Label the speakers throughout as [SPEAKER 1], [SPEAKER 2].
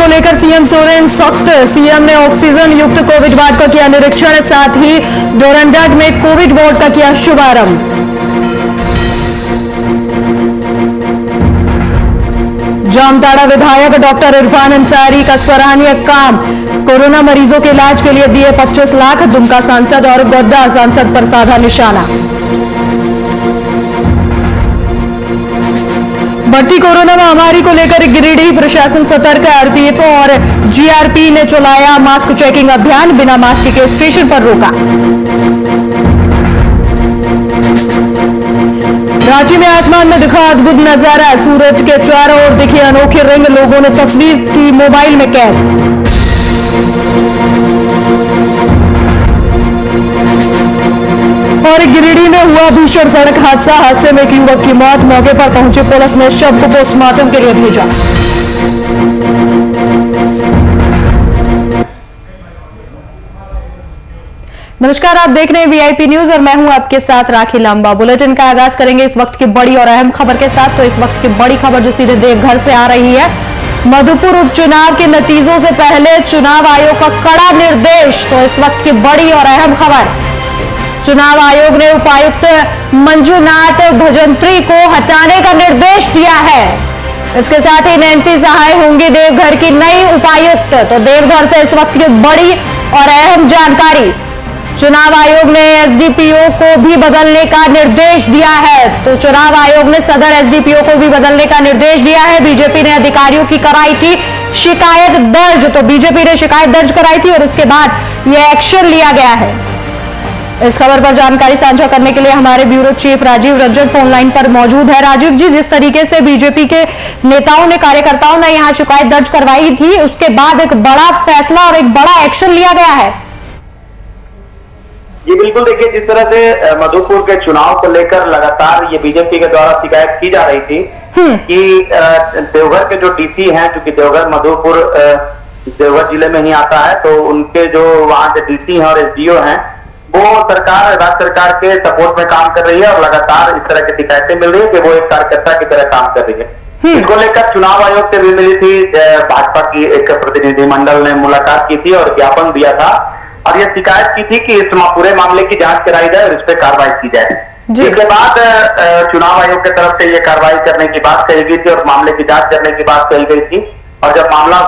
[SPEAKER 1] को लेकर सीएम सोरेन सख्त। सीएम ने ऑक्सीजन युक्त कोविड वार्ड का किया निरीक्षण, साथ ही डोरंडा में कोविड वार्ड का किया शुभारंभ। जामताड़ा विधायक डॉक्टर इरफान अंसारी का सराहनीय काम, कोरोना मरीजों के इलाज के लिए दिए 25 लाख। दुमका सांसद और गोड्डा सांसद पर साधा निशाना। बढ़ती कोरोना महामारी को लेकर गिरिडीह प्रशासन सतर्क। आरपीएफ और जीआरपी ने चलाया मास्क चेकिंग अभियान, बिना मास्क के स्टेशन पर रोका। रांची में आसमान में दिखा अद्भुत नजारा, सूरज के चारों ओर दिखी अनोखी रिंग, लोगों ने तस्वीर की मोबाइल में कैद। और गिरिडीह में हुआ भीषण सड़क हादसा, हादसे में एक युवक की मौत। मौके पर पहुंची पुलिस ने शव को पोस्टमार्टम के लिए भेजा। नमस्कार, आप देख रहे हैं वीआईपी न्यूज और मैं हूं आपके साथ राखी लांबा। बुलेटिन का आगाज करेंगे इस वक्त की बड़ी और अहम खबर के साथ। तो इस वक्त की बड़ी खबर जो सीधे देवघर से आ रही है, मधुपुर उपचुनाव के नतीजों से पहले चुनाव आयोग का कड़ा निर्देश। तो इस वक्त की बड़ी और अहम खबर, चुनाव आयोग ने उपायुक्त मंजुनाथ भजंत्री को हटाने का निर्देश दिया है। इसके साथ ही नैन्सी सहाय होंगी देवघर की नई उपायुक्त। तो देवघर से इस वक्त की बड़ी और अहम जानकारी, चुनाव आयोग ने एसडीपीओ को भी बदलने का निर्देश दिया है। तो चुनाव आयोग ने सदर एसडीपीओ को भी बदलने का निर्देश दिया है। बीजेपी ने अधिकारियों की कराई थी शिकायत दर्ज, तो बीजेपी ने शिकायत दर्ज कराई थी और उसके बाद यह एक्शन लिया गया है। इस खबर पर जानकारी साझा करने के लिए हमारे bureau chief Rajeev Ranjan phone line पर मौजूद है। राजीव जी, जिस तरीके से बीजेपी के नेताओं ने, कार्यकर्ताओं ने यहां शिकायत दर्ज करवाई थी, उसके बाद एक बड़ा फैसला और एक बड़ा एक्शन लिया गया है।
[SPEAKER 2] जी बिल्कुल, देखिए जिस तरह से मधुपुर के चुनाव को लेकर लगातार ये बीजेपी के द्वारा शिकायत की जा रही थी कि देवघर के जो डीसी हैं, क्योंकि देवघर मधुपुर देवघर जिले में ही आता है, तो उनके जो वहां के डीसी हैं और एसडीओ हैं, वो सरकार, राज्य सरकार के सपोर्ट में काम कर रही है और लगातार इस तरह की शिकायतें मिल रही है कि वो एक कार्यकर्ता की तरह काम कर रही है। इसको लेकर चुनाव आयोग से भी मिली थी, भाजपा की एक प्रतिनिधिमंडल ने मुलाकात की थी और ज्ञापन दिया था और यह शिकायत की थी कि इस पूरे मामले की जांच कराई जाए और इस पर कार्रवाई की जाए। इसके बाद चुनाव आयोग की तरफ से यह कार्रवाई करने की बात कही गई थी और मामले की जांच करने की बात कही गई थी। और जब मामला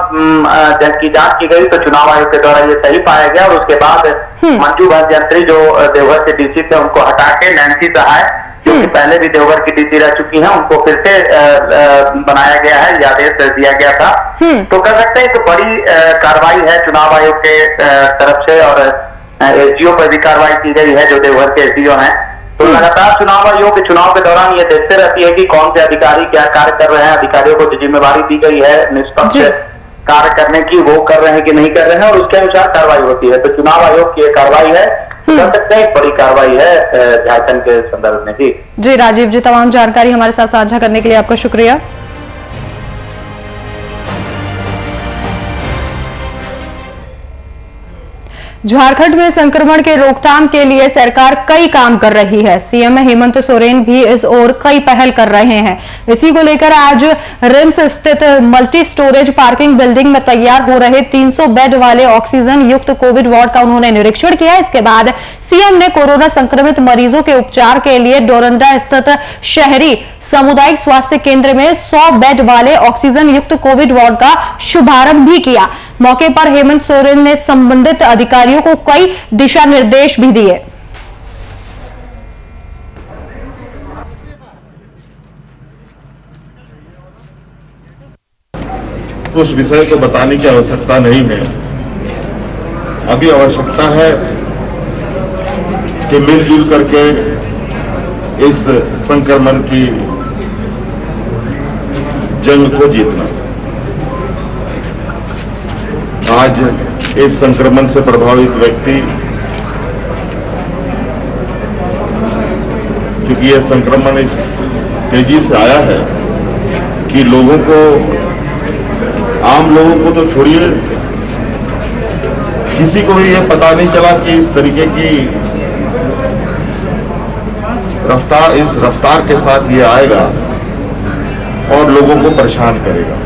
[SPEAKER 2] की जांच की गई तो चुनाव आयोग के द्वारा ये सही पाया गया और उसके बाद मंजू भजंत्री जो देवघर के डीसी थे, उनको हटा के नैन्सी सहाय, जो कि पहले भी देवघर की डीसी रह चुकी हैं, उनको फिर से बनाया गया है, यह आदेश दिया गया था। तो कह सकते हैं एक बड़ी कार्रवाई है चुनाव आयोग के तरफ से और एसडीओ पर भी कार्रवाई की गई है, जो देवघर के एसडीओ हैं। तो लगातार चुनाव आयोग के चुनाव के दौरान ये देखते रहती है कि कौन से अधिकारी क्या कार्य कर रहे हैं, अधिकारियों को जो जिम्मेवारी दी गई है निष्पक्ष कार्य करने की, वो कर रहे हैं कि नहीं कर रहे हैं, और उसके अनुसार कार्रवाई होती है। तो चुनाव आयोग की कार्रवाई है, कर सकते हैं, एक बड़ी कार्रवाई है झारखंड के संदर्भ में। जी
[SPEAKER 1] राजीव जी, तमाम जानकारी हमारे साथ साझा करने के लिए आपका शुक्रिया। झारखंड में संक्रमण के रोकथाम के लिए सरकार कई काम कर रही है। सीएम हेमंत सोरेन भी इस ओर कई पहल कर रहे हैं। इसी को लेकर आज रिम्स स्थित मल्टी स्टोरेज पार्किंग बिल्डिंग में तैयार हो रहे 300 बेड वाले ऑक्सीजन युक्त कोविड वार्ड का उन्होंने निरीक्षण किया। इसके बाद सीएम ने कोरोना संक्रमित मरीजों के उपचार के लिए डोरंडा स्थित शहरी सामुदायिक स्वास्थ्य केंद्र में 100 बेड वाले ऑक्सीजन युक्त कोविड वार्ड का शुभारंभ भी किया। मौके पर हेमंत सोरेन ने संबंधित अधिकारियों को कई दिशा निर्देश भी दिए।
[SPEAKER 3] उस विषय को बताने की आवश्यकता नहीं है। अभी आवश्यकता है कि मिलजुल करके इस संक्रमण की जंग को जीतना। आज इस संक्रमण से प्रभावित व्यक्ति, क्योंकि यह संक्रमण इस तेजी से आया है कि लोगों को, आम लोगों को तो छोड़िए, किसी को भी यह पता नहीं चला कि इस तरीके की रफ्तार, इस रफ्तार के साथ ये आएगा और लोगों को परेशान करेगा।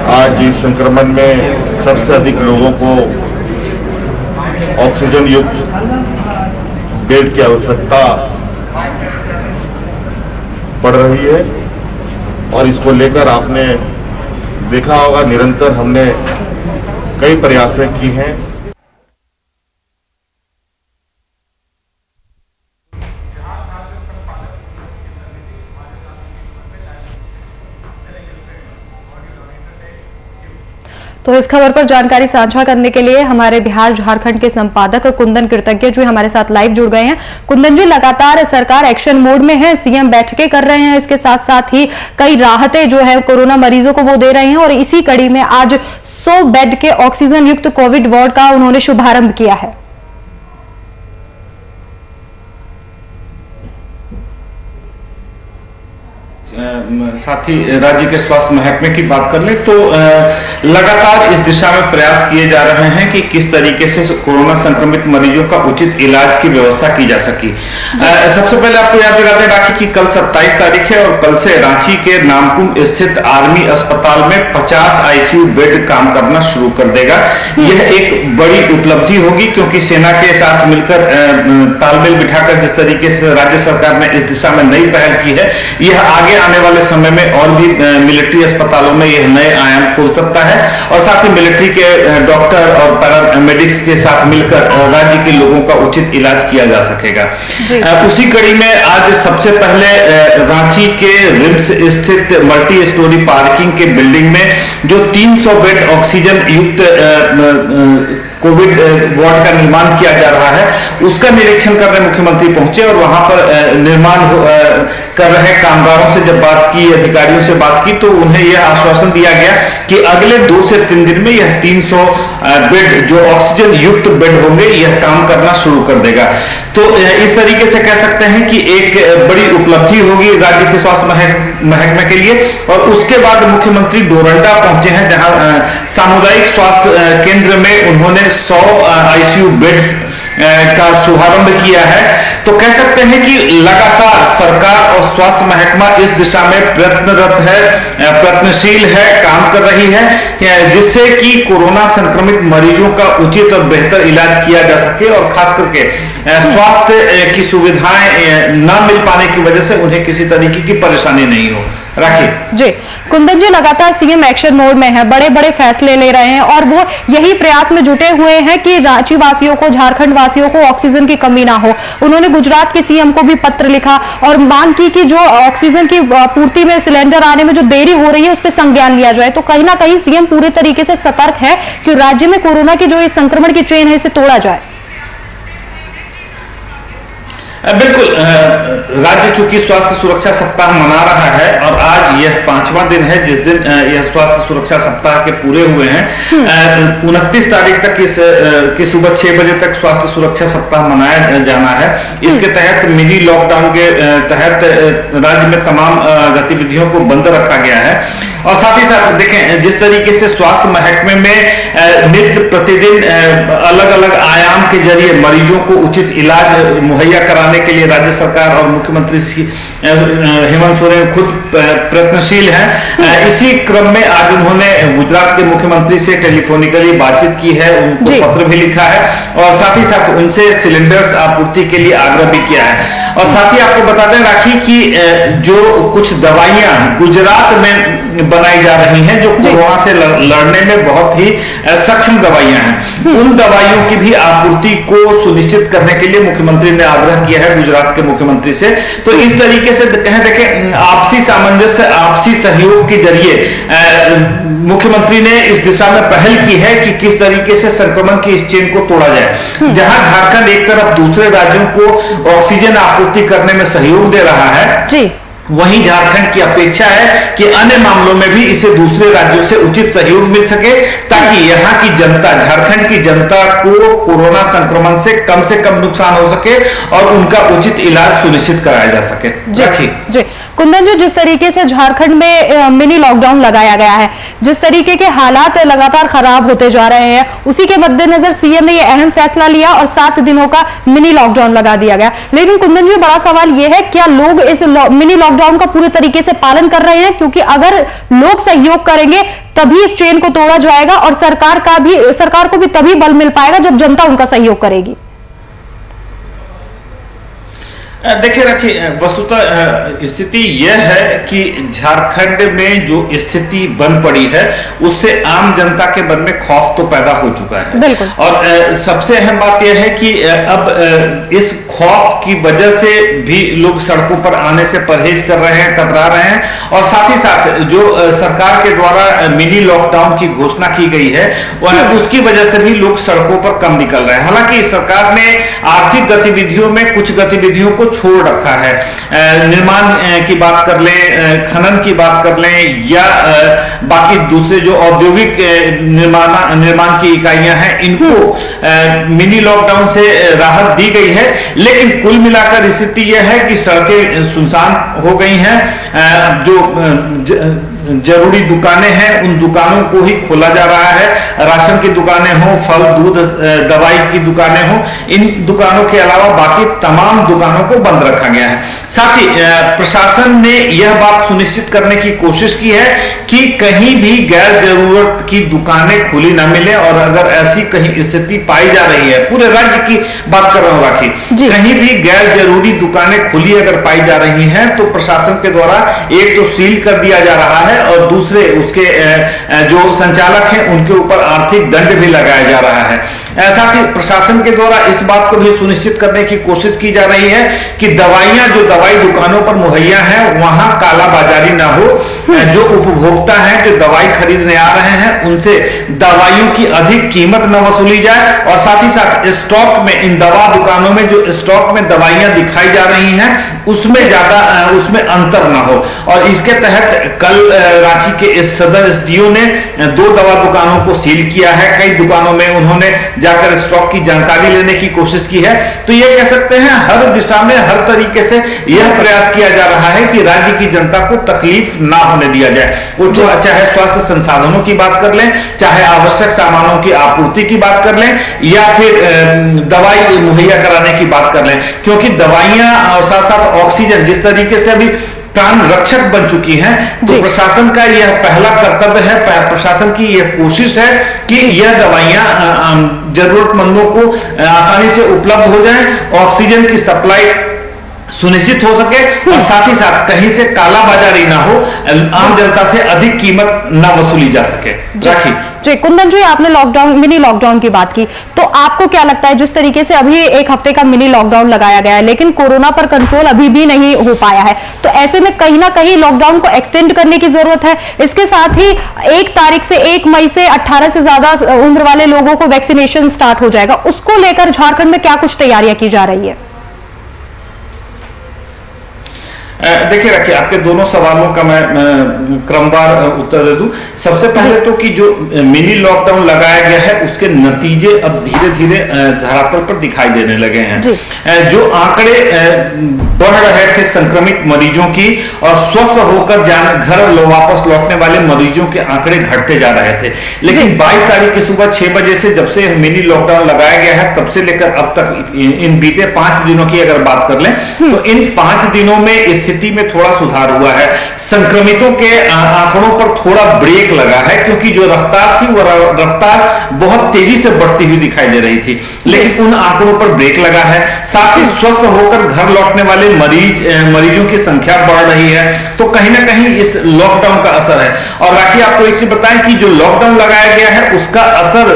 [SPEAKER 3] आज इस संक्रमण में सबसे अधिक लोगों को ऑक्सीजन युक्त बेड की आवश्यकता पड़ रही है और इसको लेकर आपने देखा होगा निरंतर हमने कई प्रयास की हैं।
[SPEAKER 1] तो इस खबर पर जानकारी साझा करने के लिए हमारे बिहार झारखंड के संपादक कुंदन कृतज्ञ जो हमारे साथ लाइव जुड़ गए हैं। कुंदन जी, लगातार सरकार एक्शन मोड में है, सीएम बैठकें कर रहे हैं, इसके साथ साथ ही कई राहतें जो है कोरोना मरीजों को वो दे रहे हैं और इसी कड़ी में आज 100 बेड के ऑक्सीजन युक्त कोविड वार्ड का उन्होंने शुभारंभ किया है।
[SPEAKER 4] साथ ही राज्य के स्वास्थ्य महकमे की बात कर ले तो लगातार इस दिशा में प्रयास किए जा रहे हैं कि किस तरीके से कोरोना संक्रमित मरीजों का उचित इलाज की व्यवस्था की जा सके। सबसे पहले आपको याद दिलाते राखी कि कल 27 तारीख है और कल से रांची के नामकुम स्थित आर्मी अस्पताल में 50 आईसीयू बेड काम करना शुरू कर देगा। यह एक बड़ी उपलब्धि होगी क्योंकि सेना के साथ मिलकर तालमेल बिठाकर जिस तरीके से राज्य सरकार ने इस दिशा में नई पहल की है, यह आगे आने वाले समय में और भी मिलिट्री अस्पतालों में यह नए आयाम खोल सकता है और साथ ही मिलिट्री के डॉक्टर और पैरामेडिक्स के साथ मिलकर राज्य के लोगों का उचित इलाज किया जा सकेगा। उसी कड़ी में आज सबसे पहले रांची के रिम्स स्थित मल्टी स्टोरी पार्किंग के बिल्डिंग में जो 300 बेड ऑक्सीजन युक्त कोविड वार्ड का निर्माण किया जा रहा है, उसका निरीक्षण करने मुख्यमंत्री पहुंचे और वहां पर निर्माण कर रहे कामगारों से जब बात की, अधिकारियों से बात की, तो उन्हें यह आश्वासन दिया गया कि अगले 2 से 3 दिन में यह 300 बेड जो ऑक्सीजन युक्त बेड होंगे यह काम करना शुरू कर देगा। तो इस तरीके से कह सकते हैं कि एक बड़ी उपलब्धि होगी राज्य के स्वास्थ्य महकमे के लिए। और उसके बाद मुख्यमंत्री डोरंडा पहुंचे हैं जहां सामुदायिक स्वास्थ्य केंद्र में उन्होंने 100 आईसीयू बेड्स का शुभारंभ किया है। तो कह सकते हैं कि लगातार सरकार और स्वास्थ्य महकमा इस दिशा में प्रयत्नरत है, प्रयत्नशील है, काम कर रही है जिससे कि कोरोना संक्रमित मरीजों का उचित और बेहतर इलाज किया जा सके और खास करके स्वास्थ्य की सुविधाएं न मिल पाने की वजह से उन्हें किसी तरीके की परेशानी नहीं हो। राखी
[SPEAKER 1] जी, कुंदन जी, लगातार सीएम एक्शन मोड में है, बड़े बड़े फैसले ले रहे हैं और वो यही प्रयास में जुटे हुए हैं कि रांची वासियों को, झारखंड वासियों को ऑक्सीजन की कमी ना हो। उन्होंने गुजरात के सीएम को भी पत्र लिखा और मांग की कि जो ऑक्सीजन की पूर्ति में सिलेंडर आने में जो देरी हो रही है उस पर संज्ञान लिया जाए। तो कहीं ना कहीं सीएम पूरे तरीके से सतर्क है कि राज्य में कोरोना की जो इस संक्रमण की चेन है इसे तोड़ा जाए।
[SPEAKER 4] बिल्कुल, राज्य चूंकि स्वास्थ्य सुरक्षा सप्ताह मना रहा है और आज यह 5वां दिन है जिस दिन यह स्वास्थ्य सुरक्षा सप्ताह के पूरे हुए हैं। 29 तारीख तक की सुबह 6 बजे तक स्वास्थ्य सुरक्षा सप्ताह मनाया जाना है। इसके तहत मिनी लॉकडाउन के तहत राज्य में तमाम गतिविधियों को बंद रखा गया है और साथ ही साथ देखें जिस तरीके से स्वास्थ्य महकमे में नित्य प्रतिदिन अलग अलग आयाम के जरिए मरीजों को उचित इलाज मुहैया कराने के लिए राज्य सरकार और मुख्यमंत्री हेमंत सोरेन खुद प्रयत्नशील हैं। इसी क्रम में आज उन्होंने गुजरात के मुख्यमंत्री से टेलीफोनिकली बातचीत की है, उनको पत्र भी लिखा है और साथ ही साथ उनसे सिलेंडर्स आपूर्ति के लिए आग्रह भी किया है। और साथ ही आपको बता दें राखी कि जो कुछ दवाइयां गुजरात में बनाई जा रही हैं जो कोरोना से लड़ने में बहुत ही सक्षम दवाइयां हैं, उन दवाइयों की भी आपूर्ति को सुनिश्चित करने के लिए मुख्यमंत्री ने आग्रह किया है गुजरात के मुख्यमंत्री से। तो इस तरीके से कहें देखें आपसी सामंजस्य, आपसी सहयोग के जरिए मुख्यमंत्री ने इस दिशा में पहल की है कि किस तरीके से संक्रमण की इस चेन को तोड़ा जाए। जहां झारखंड एक तरफ दूसरे राज्यों को ऑक्सीजन आपूर्ति करने में सहयोग दे रहा है जी, वहीं झारखंड की अपेक्षा है कि अन्य मामलों में भी इसे दूसरे राज्यों से उचित सहयोग मिल सके ताकि यहां की जनता, झारखंड की जनता को कोरोना संक्रमण से कम नुकसान हो सके और उनका उचित इलाज सुनिश्चित कराया जा सके।
[SPEAKER 1] जी। कुंदन जी, जिस तरीके से झारखंड में मिनी लॉकडाउन लगाया गया है, जिस तरीके के हालात लगातार खराब होते जा रहे हैं, उसी के मद्देनजर सीएम ने यह अहम फैसला लिया और 7 दिनों का मिनी लॉकडाउन लगा दिया गया। लेकिन कुंदन जी, बड़ा सवाल यह है, क्या लोग इस मिनी लॉकडाउन का पूरे तरीके से पालन कर रहे हैं? क्योंकि अगर लोग सहयोग करेंगे तभी इस चेन को तोड़ा जाएगा और सरकार को भी तभी बल मिल पाएगा जब जनता उनका सहयोग करेगी।
[SPEAKER 4] देखिए रखिए, वस्तुतः स्थिति यह है कि झारखंड में जो स्थिति बन पड़ी है उससे आम जनता के मन में खौफ तो पैदा हो चुका है। और सबसे अहम बात यह है कि अब इस खौफ की वजह से भी लोग सड़कों पर आने से परहेज कर रहे हैं, कतरा रहे हैं। और साथ ही साथ जो सरकार के द्वारा मिनी लॉकडाउन की घोषणा की गई है उसकी वजह से भी लोग सड़कों पर कम निकल रहे हैं। हालांकि सरकार ने आर्थिक गतिविधियों में कुछ गतिविधियों को छोड़ रखा है, निर्माण की बात कर लें, खनन की बात कर लें, या बाकी दूसरे जो औद्योगिक निर्माण की इकाइयां हैं, इनको मिनी लॉकडाउन से राहत दी गई है। लेकिन कुल मिलाकर स्थिति यह है कि सड़कें सुनसान हो गई हैं। जो जरूरी दुकानें हैं उन दुकानों को ही खोला जा रहा है, राशन की दुकानें हो, फल दूध दवाई की दुकानें हो, इन दुकानों के अलावा बाकी तमाम दुकानों को बंद रखा गया है। साथ ही प्रशासन ने यह बात सुनिश्चित करने की कोशिश की है कि कहीं भी गैर जरूरत की दुकानें खुली ना मिले। और अगर ऐसी कहीं स्थिति पाई जा रही है, पूरे राज्य की बात कर रहा हूं राखी, कहीं भी गैर जरूरी दुकानें खुली अगर पाई जा रही हैं तो प्रशासन के द्वारा एक तो सील कर दिया जा रहा है और दूसरे उसके जो संचालक हैं उनके ऊपर आर्थिक दंड भी लगाया जा रहा है। साथ ही प्रशासन के द्वारा इस बात को भी सुनिश्चित करने की कोशिश की जा रही है कि दवाइयां जो दवाई दुकानों पर मुहैया हैं वहां कालाबाजारी ना हो। जो उपभोक्ता हैं जो दवाई खरीदने आ रहे हैं उनसे दवाइयों की अधिक कीमत न वसूली जाए। और साथ ही साथ स्टॉक में, इन दवा दुकानों में जो स्टॉक में दवाइयां दिखाई जा रही हैं उसमें अंतर ना हो। और इसके तहत कल रांची के इस सदर एसडीओ ने 2 दवा दुकानों को सील किया है। कई दुकानों में उन्होंने जाकर स्टॉक की जानकारी लेने की कोशिश की है। तो ये कह सकते हैं हर दिशा में, हर तरीके से यह प्रयास किया जा रहा है कि राज्य की जनता को तकलीफ ना होने दिया जाए। वो चाहे स्वास्थ्य संसाधनों की बात कर लें, चाहे आवश्यक सामानों की आपूर्ति की बात कर लें, या फिर दवाई मुहैया कराने की बात कर लें। क्योंकि दवाइयां और साथ साथ ऑक्सीजन जिस तरीके से अभी प्राण रक्षक बन चुकी हैं, तो प्रशासन का यह पहला कर्तव्य है, प्रशासन की यह कोशिश है कि यह दवाइयां जरूरतमंदों को आसानी से उपलब्ध हो जाएं, ऑक्सीजन की सप्लाई सुनिश्चित हो सके और साथ ही साथ कहीं से कालाबाजारी ना हो, आम जनता से अधिक कीमत ना वसूली जा सके। राखी
[SPEAKER 1] जी, कुंदन जी, आपने मिनी लॉकडाउन की बात की, तो आपको क्या लगता है जिस तरीके से अभी 1 हफ्ते का मिनी लॉकडाउन लगाया गया है लेकिन कोरोना पर कंट्रोल अभी भी नहीं हो पाया है, तो ऐसे में कहीं ना कहीं लॉकडाउन को एक्सटेंड करने की जरूरत है? इसके साथ ही 1 मई से 18 से ज्यादा उम्र वाले लोगों को वैक्सीनेशन स्टार्ट हो जाएगा, उसको लेकर झारखंड में क्या कुछ तैयारियां की जा रही है?
[SPEAKER 4] देखिए रखिए, आपके दोनों सवालों का मैं क्रमवार उत्तर दे दूं। सबसे पहले तो कि जो मिनी लॉकडाउन लगाया गया है उसके नतीजे अब धीरे धीरे धरातल पर दिखाई देने लगे हैं। जो आंकड़े बढ़ रहे थे संक्रमित मरीजों की और स्वस्थ होकर घर वापस लौटने वाले मरीजों के आंकड़े घटते जा रहे थे। लेकिन 22 तारीख की सुबह 6 बजे से जब से मिनी लॉकडाउन लगाया गया है तब से लेकर अब तक इन बीते 5 दिनों की अगर बात कर लें तो इन 5 दिनों में स्थिति में थोड़ा सुधार हुआ है। संक्रमितों के आंकड़ों पर थोड़ा ब्रेक लगा है क्योंकि जो रफ्तार थी वो रफ्तार बहुत तेजी से बढ़ती हुई दिखाई दे रही थी, लेकिन उन आंकड़ों पर ब्रेक लगा है। साथ ही स्वस्थ होकर घर लौटने वाले मरीजों की संख्या बढ़ रही है, तो कहीं ना कहीं इस लॉकडाउन का असर है। और राखी, आपको एक चीज बताएं कि जो लॉकडाउन लगाया गया है उसका असर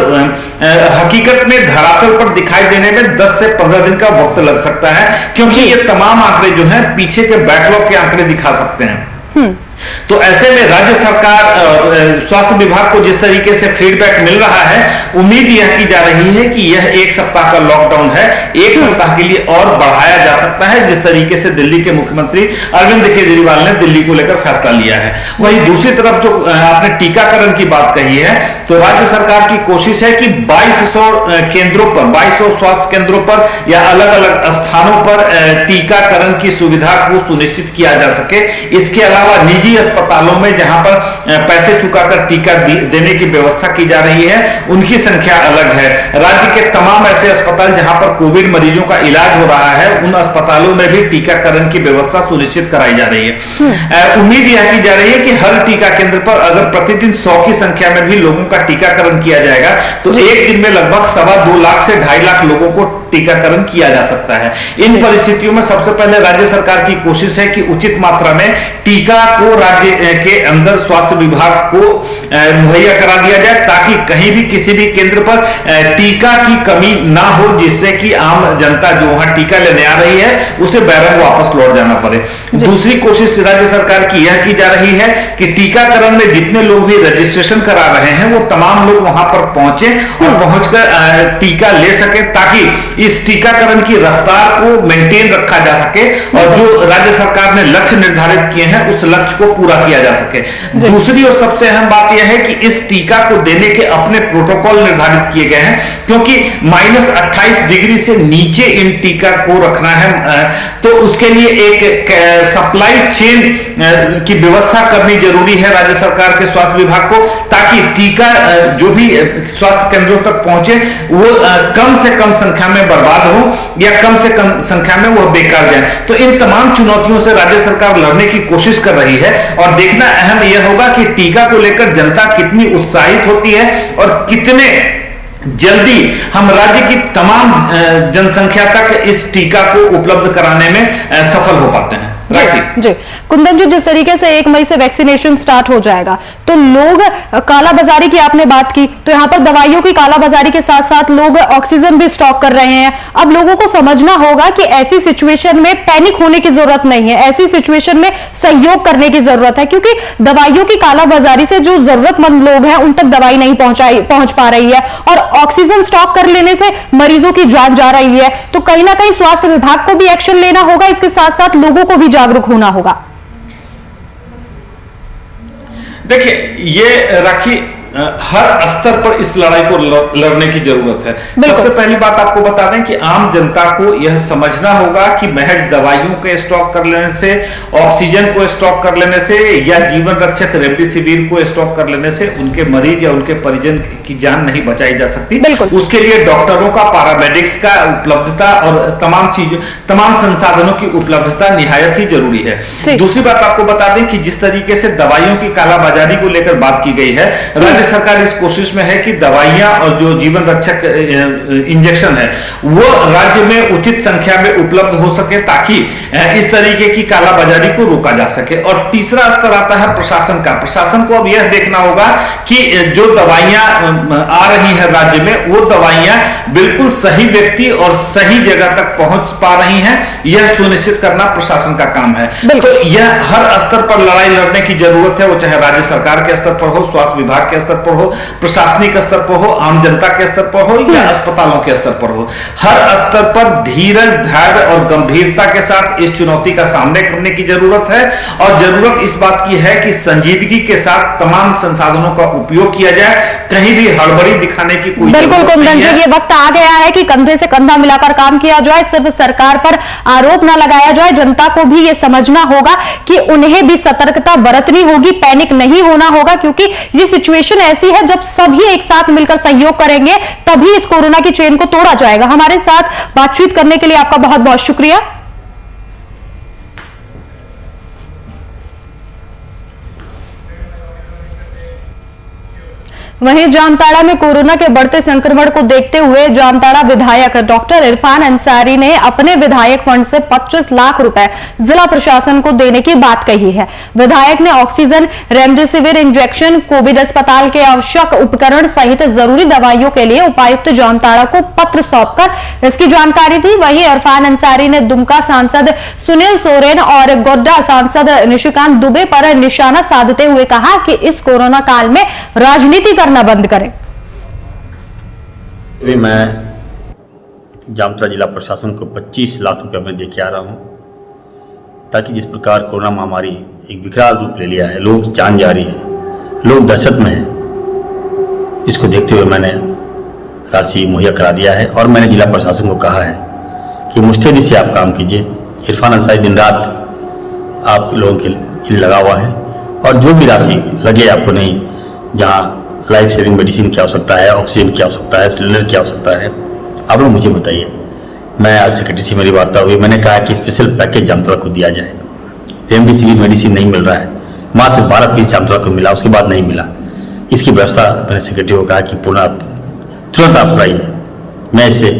[SPEAKER 4] हकीकत में धरातल पर दिखाई देने में 10 से 15 दिन का वक्त लग सकता है, क्योंकि ये तमाम आंकड़े जो हैं पीछे के बैकलॉग के आंकड़े दिखा सकते हैं। तो ऐसे में राज्य सरकार स्वास्थ्य विभाग को जिस तरीके से फीडबैक मिल रहा है, उम्मीद यह की जा रही है कि यह 1 सप्ताह का लॉकडाउन है, 1 सप्ताह के लिए और बढ़ाया जा सकता है, जिस तरीके से दिल्ली के मुख्यमंत्री अरविंद केजरीवाल ने दिल्ली को लेकर फैसला लिया है। वहीं दूसरी तरफ जो आपने टीकाकरण की बात कही है, तो राज्य सरकार की कोशिश है कि 2200 केंद्रों पर, 2200 स्वास्थ्य केंद्रों पर या अलग अलग स्थानों पर टीकाकरण की सुविधा को सुनिश्चित किया जा सके। इसके अलावा निजी अस्पतालों में जहां पर पैसे चुकाकर टीका देने की व्यवस्था की जा रही है, उनकी संख्या अलग है। राज्य के तमाम ऐसे अस्पताल जहां पर कोविड मरीजों का इलाज हो रहा है, उन अस्पतालों में भी टीकाकरण की व्यवस्था सुनिश्चित कराई जा रही है। उम्मीद यह की जा रही है कि हर टीका केंद्र पर अगर प्रतिदिन 100 की संख्या में भी लोगों का टीकाकरण किया जाएगा, तो एक दिन में लगभग 2.25 लाख से 2.5 लाख लोगों को टीकाकरण किया जा सकता है। इन परिस्थितियों में सबसे पहले राज्य सरकार की कोशिश है कि उचित मात्रा में टीका को राज्य के अंदर स्वास्थ्य विभाग को मुहैया करा दिया जाए, ताकि कहीं भी किसी भी केंद्र पर टीका की कमी ना हो, जिससे कि आम जनता जो वहां टीका लेने आ रही है उसे बैरंग वापस लौट जाना पड़े। दूसरी कोशिश राज्य सरकार की यह की जा रही है कि टीकाकरण में जितने लोग भी रजिस्ट्रेशन करा रहे हैं, वो तमाम लोग वहां पर पहुंचे और पहुंचकर टीका ले सके, ताकि इस टीकाकरण की रफ्तार को मेंटेन रखा जा सके और जो राज्य सरकार ने लक्ष्य निर्धारित किए हैं उस लक्ष्य को पूरा किया जा सके। दूसरी और सबसे अहम बात यह है कि इस टीका को देने के अपने प्रोटोकॉल निर्धारित किए गए हैं, क्योंकि -28 डिग्री से नीचे इन टीका को रखना है, तो उसके लिए एक सप्लाई चेन की व्यवस्था करनी जरूरी है राज्य सरकार के स्वास्थ्य विभाग को, ताकि टीका जो भी स्वास्थ्य केंद्रों तक पहुंचे वो कम से कम संख्या में बर्बाद हो या कम से कम संख्या में वो बेकार जाए। तो इन तमाम चुनौतियों से राज्य सरकार लड़ने की कोशिश कर रही है और देखना अहम यह होगा कि टीका को लेकर जनता कितनी उत्साहित होती है और कितने जल्दी हम राज्य की तमाम जनसंख्या तक इस टीका को उपलब्ध कराने में सफल हो पाते हैं।
[SPEAKER 1] जी कुंदन जी, जिस तरीके से 1 मई से वैक्सीनेशन स्टार्ट हो जाएगा, तो लोग कालाबाजारी की आपने बात की, तो यहाँ पर दवाइयों की कालाबाजारी के साथ साथ लोग ऑक्सीजन भी स्टॉक कर रहे हैं। अब लोगों को समझना होगा कि ऐसी सिचुएशन में पैनिक होने की जरूरत नहीं है, ऐसी सिचुएशन में सहयोग करने की जरूरत है, क्योंकि दवाइयों की कालाबाजारी से जो जरूरतमंद लोग हैं उन तक दवाई नहीं पहुंच पा रही है और ऑक्सीजन स्टॉक कर लेने से मरीजों की जान जा रही है। तो कहीं ना कहीं स्वास्थ्य विभाग को भी एक्शन लेना होगा, इसके साथ साथ लोगों को भी जागरूक होना होगा।
[SPEAKER 4] देखिए, ये राखी हर स्तर पर इस लड़ाई को लड़ने की जरूरत है। सबसे पहली बात आपको बता दें कि आम जनता को यह समझना होगा कि महज दवाइयों के स्टॉक कर लेने से, ऑक्सीजन को स्टॉक कर लेने से या जीवन रक्षक रेमडेसिविर को स्टॉक कर लेने से उनके मरीज या उनके परिजन की जान नहीं बचाई जा सकती। उसके लिए डॉक्टरों का, पैरामेडिक्स का उपलब्धता और तमाम संसाधनों की उपलब्धता निहायत ही जरूरी है। दूसरी बात आपको बता दें कि जिस तरीके से दवाइयों की कालाबाजारी को लेकर बात की गई है, राज्य सरकार इस कोशिश में है कि दवाइयां और जो जीवन रक्षक इंजेक्शन है वो राज्य में उचित संख्या में उपलब्ध हो सके, ताकि इस तरीके की कालाबाजारी को रोका जा सके। और तीसरा स्तर आता है प्रशासन का। प्रशासन को अब यह देखना होगा कि जो दवाइयां आ रही है राज्य में, वो दवाइयां बिल्कुल सही व्यक्ति और सही जगह तक पहुंच पा रही हैं, यह सुनिश्चित करना प्रशासन का काम है। तो यह हर स्तर पर लड़ाई लड़ने की जरूरत है, वो चाहे राज्य सरकार के स्तर पर हो, स्वास्थ्य विभाग के स्तर पर हो, प्रशासनिक स्तर पर हो, आम जनता के स्तर पर हो या अस्पतालों के स्तर पर हो। हर स्तर पर धीरज, धैर्य और गंभीरता के साथ इस चुनौती का सामना करने की जरूरत है और जरूरत इस बात की है कि संजीदगी के साथ तमाम संसाधनों का उपयोग किया जाए, कहीं भी हड़बड़ी दिखाने की कोई
[SPEAKER 1] बिल्कुल कुंदन जी, ये वक्त आ गया है कि कंधे से कंधा मिलाकर काम किया जाए, सिर्फ सरकार पर आरोप ना लगाया जाए। जनता को भी ये समझना होगा कि उन्हें भी सतर्कता बरतनी होगी, पैनिक नहीं होना होगा, क्योंकि ये सिचुएशन ऐसी है जब सभी एक साथ मिलकर सहयोग करेंगे तभी इस कोरोना की चेन को तोड़ा जाएगा। हमारे साथ बातचीत करने के लिए आपका बहुत बहुत शुक्रिया। वहीं जामताड़ा में कोरोना के बढ़ते संक्रमण को देखते हुए जामताड़ा विधायक डॉक्टर इरफान अंसारी ने अपने विधायक फंड से 25 लाख रुपए जिला प्रशासन को देने की बात कही है। विधायक ने ऑक्सीजन, रेमडेसिविर इंजेक्शन, कोविड अस्पताल के आवश्यक उपकरण सहित जरूरी दवाइयों के लिए उपायुक्त जामताड़ा को पत्र सौंपकर इसकी जानकारी दी। वहीं इरफान अंसारी ने दुमका सांसद सुनील सोरेन और गोड्डा सांसद निशिकांत दुबे पर निशाना साधते हुए कहा कि इस कोरोना काल में राजनीति करना बंद करें।
[SPEAKER 5] मैं जामताड़ा जिला प्रशासन को 25 लाख रुपए में देके आ रहा हूं, ताकि जिस प्रकार कोरोना महामारी एक विकराल रूप ले लिया है, लोग की जान जा रही है, लोग दहशत में हैं, इसको देखते हुए मैंने राशि मुहैया करा दिया है। और मैंने जिला प्रशासन को कहा है कि मुस्तैदी से आप काम कीजिए। इरफान अंसारी दिन रात आप लोगों के लिए लगा हुआ है, और जो भी राशि लगे आपको, नहीं जहाँ लाइफ सेविंग मेडिसिन की आवश्यकता है, ऑक्सीजन की आवश्यकता है, सिलेंडर की आवश्यकता है, आप लोग मुझे बताइए। मैं आज सेक्रेटरी से मेरी वार्ता हुई, मैंने कहा कि स्पेशल पैकेज जामताड़ा को दिया जाए। रेमडेसिविर मेडिसिन नहीं मिल रहा है, मात्र 12 पीस जामताड़ा को मिला, उसके बाद नहीं मिला। इसकी व्यवस्था मैंने सेक्रेटरी को कहा कि तुरंत आप कराइए, मैं इसे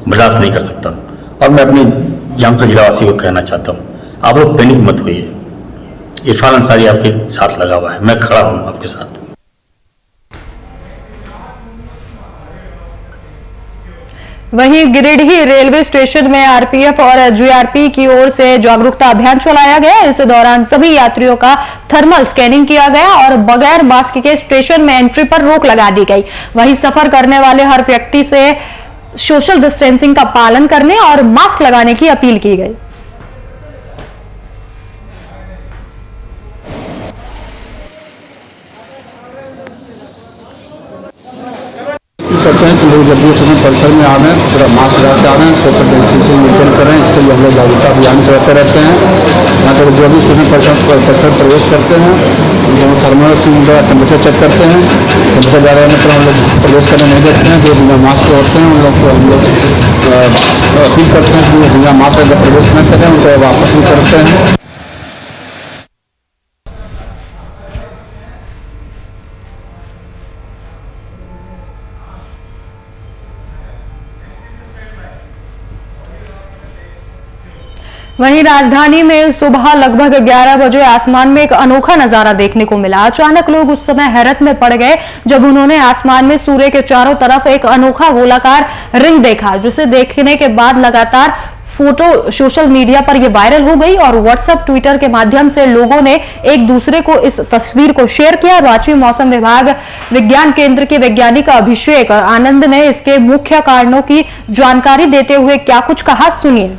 [SPEAKER 5] बर्दाश्त नहीं कर सकता। और मैं अपनी जामताड़ा जिलावासी को कहना चाहता हूँ, आप लोग पैनिक मत होइए। इरफान अंसारी आपके साथ लगा हुआ है, मैं खड़ा हूँ आपके साथ।
[SPEAKER 1] वहीं गिरिडीह रेलवे स्टेशन में आरपीएफ और जीआरपी की ओर से जागरूकता अभियान चलाया गया। इस दौरान सभी यात्रियों का थर्मल स्कैनिंग किया गया और बगैर मास्क के स्टेशन में एंट्री पर रोक लगा दी गई। वहीं सफर करने वाले हर व्यक्ति से सोशल डिस्टेंसिंग का पालन करने और मास्क लगाने की अपील की गई।
[SPEAKER 6] करते हैं कि लोग जब भी स्टेशन परिसर में आ रहे हैं पूरा मास्क लगा के आ रहे हैं, सोशल डिस्टेंसिंग मेंटेन कर रहे हैं। इसके लिए हम लोग जागरूकता अभियान चलाते रहते हैं। यहाँ तक जो भी स्टेशन परिसर प्रवेश करते हैं उनको थर्मल टेम्परेचर चेक करते हैं। टेम्परेचर ज़्यादा होने पर हम लोग प्रवेश करने नहीं देते हैं। जो बिना मास्क होते हैं उन लोग को हम लोग अपील करते हैं कि बिना मास्क अगर प्रवेश न करें, उनको वापस भी करते हैं।
[SPEAKER 1] वहीं राजधानी में सुबह लगभग 11 बजे आसमान में एक अनोखा नजारा देखने को मिला। अचानक लोग उस समय हैरत में पड़ गए जब उन्होंने आसमान में सूर्य के चारों तरफ एक अनोखा गोलाकार रिंग देखा, जिसे देखने के बाद लगातार फोटो सोशल मीडिया पर यह वायरल हो गई और व्हाट्सएप, ट्विटर के माध्यम से लोगों ने एक दूसरे को इस तस्वीर को शेयर किया। रांची मौसम विभाग विज्ञान केंद्र के वैज्ञानिक अभिषेक आनंद ने इसके मुख्य कारणों की जानकारी देते हुए क्या कुछ कहा, सुनिए।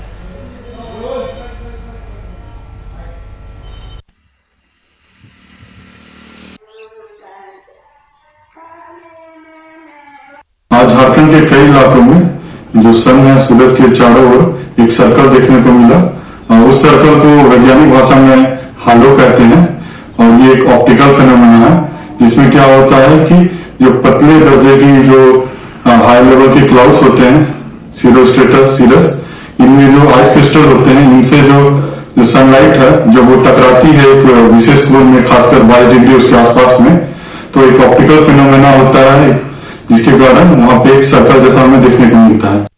[SPEAKER 7] आज झारखंड के कई इलाकों में जो सन है, सूरज के चारों ओर एक सर्कल देखने को मिला, और उस सर्कल को वैज्ञानिक भाषा में हालो कहते हैं। और ये एक ऑप्टिकल फिनोमेना है, जिसमें क्या होता है कि जो पतले दर्जे की जो हाई लेवल के क्लाउड्स होते हैं, सीरोस्ट्रेटस, सीरस, इनमें जो आइस क्रिस्टल होते हैं, इनसे जो सनलाइट है जब वो टकराती है एक विशेष कोण में, खासकर 22 डिग्री उसके आसपास में, तो एक ऑप्टिकल फिनोमेना होता है, जिसके कारण वहां पे एक सर्कल जैसा हमें देखने को मिलता है।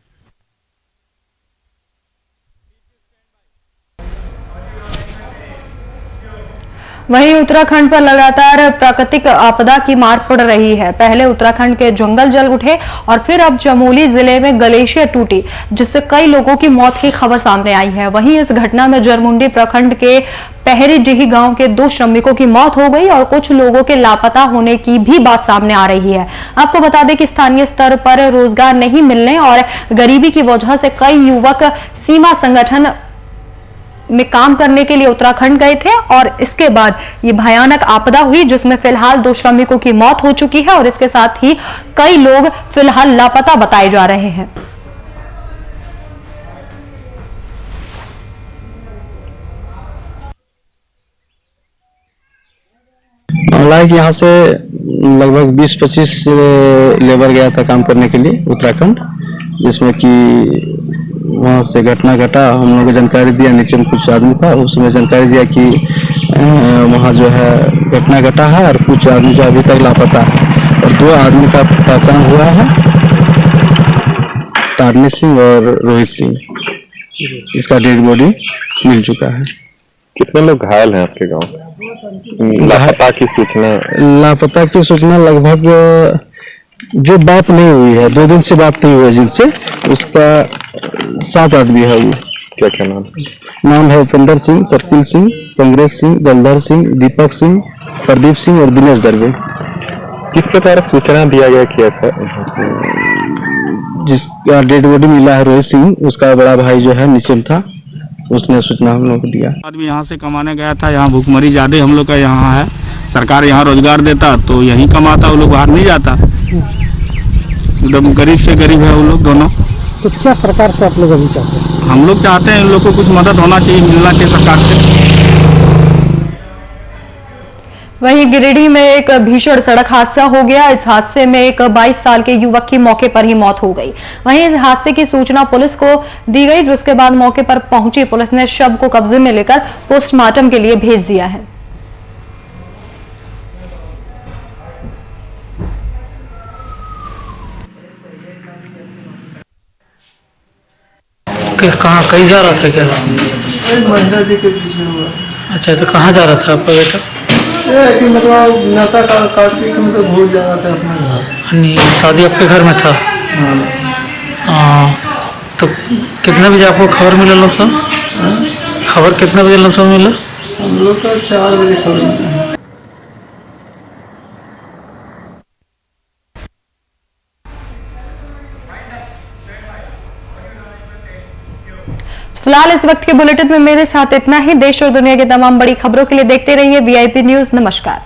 [SPEAKER 1] वहीं उत्तराखंड पर लगातार प्राकृतिक आपदा की मार पड़ रही है। पहले उत्तराखंड के जंगल जल उठे और फिर अब चमोली जिले में ग्लेशियर टूटी, जिससे कई लोगों की मौत की खबर सामने आई है। वहीं इस घटना में जरमुंडी प्रखंड के पहरीडीह गांव के 2 श्रमिकों की मौत हो गई और कुछ लोगों के लापता होने की भी बात सामने आ रही है। आपको बता दें कि स्थानीय स्तर पर रोजगार नहीं मिलने और गरीबी की वजह से कई युवक सीमा संगठन में काम करने के लिए उत्तराखंड गए थे और इसके बाद ये भयानक आपदा हुई, जिसमें फिलहाल 2 श्रमिकों की मौत हो चुकी है और इसके साथ ही कई लोग फिलहाल लापता बताए जा रहे हैं।
[SPEAKER 6] हालांकि यहाँ से लगभग 20-25 लेबर गया था काम करने के लिए उत्तराखंड, जिसमें कि वहाँ से घटना घटा। हम लोगों को जानकारी दिया, नीचे में कुछ आदमी था, उसमें जानकारी दिया कि वहाँ जो है घटना घटा है और कुछ आदमी जो अभी तक लापता है। और 2 आदमी का पहचान हुआ है, तारनी सिंह और रोहित सिंह। इसका डेड बॉडी मिल चुका है।
[SPEAKER 8] कितने लोग घायल हैं आपके गांव? लापता की सूचना
[SPEAKER 6] लगभग जो बात नहीं हुई है, 2 दिन से बात नहीं हुई है जिनसे, उसका 7 आदमी है। वो
[SPEAKER 8] क्या क्या
[SPEAKER 6] नाम है? उपेंद्र सिंह, सर्किल सिंह, कांग्रेस सिंह, जलधर सिंह, दीपक सिंह, प्रदीप सिंह और दिनेश दरवे।
[SPEAKER 8] किसके द्वारा सूचना दिया गया कि ऐसा?
[SPEAKER 6] जिसका डेड बॉडी मिला है रोहित सिंह, उसका बड़ा भाई जो है निश्चिल था, उसने सूचना हम लोग को दिया।
[SPEAKER 9] आदमी यहाँ से कमाने गया था, यहाँ भूखमरी ज्यादा हम लोग का यहाँ है, सरकार यहाँ रोजगार देता तो यहीं कमाता, वो लोग बाहर नहीं जाता। एकदम गरीब से गरीब है वो लोग दोनों।
[SPEAKER 10] तो क्या सरकार से आप लोग अभी चाहते हैं?
[SPEAKER 9] हम लोग चाहते हैं इन लोग को कुछ मदद होना चाहिए, मिलना चाहिए सरकार से।
[SPEAKER 1] वहीं गिरिडीह में एक भीषण सड़क हादसा हो गया। इस हादसे में एक 22 साल के युवक की मौके पर ही मौत हो गई। वहीं इस हादसे की सूचना पुलिस को दी गई, जिसके बाद मौके पर पहुंची पुलिस ने शव को कब्जे में लेकर पोस्टमार्टम के लिए भेज दिया है।
[SPEAKER 10] कहाँ कहीं जा रहा था क्या?
[SPEAKER 11] महिला जी के बीच में हुआ।
[SPEAKER 10] अच्छा, तो कहाँ जा रहा था आपका बेटा?
[SPEAKER 11] कि मतलब नाता काट के मतलब भूल जा रहा था अपना घर।
[SPEAKER 10] शादी आपके घर में था? हाँ। तो कितने बजे आपको खबर मिला? लोग सब खबर कितने बजे लोग सब मिला?
[SPEAKER 11] हम लोग का 4 बजे खबर मिला।
[SPEAKER 1] फिलहाल इस वक्त के बुलेटिन में मेरे साथ इतना ही। देश और दुनिया की तमाम बड़ी खबरों के लिए देखते रहिए VIP न्यूज। नमस्कार।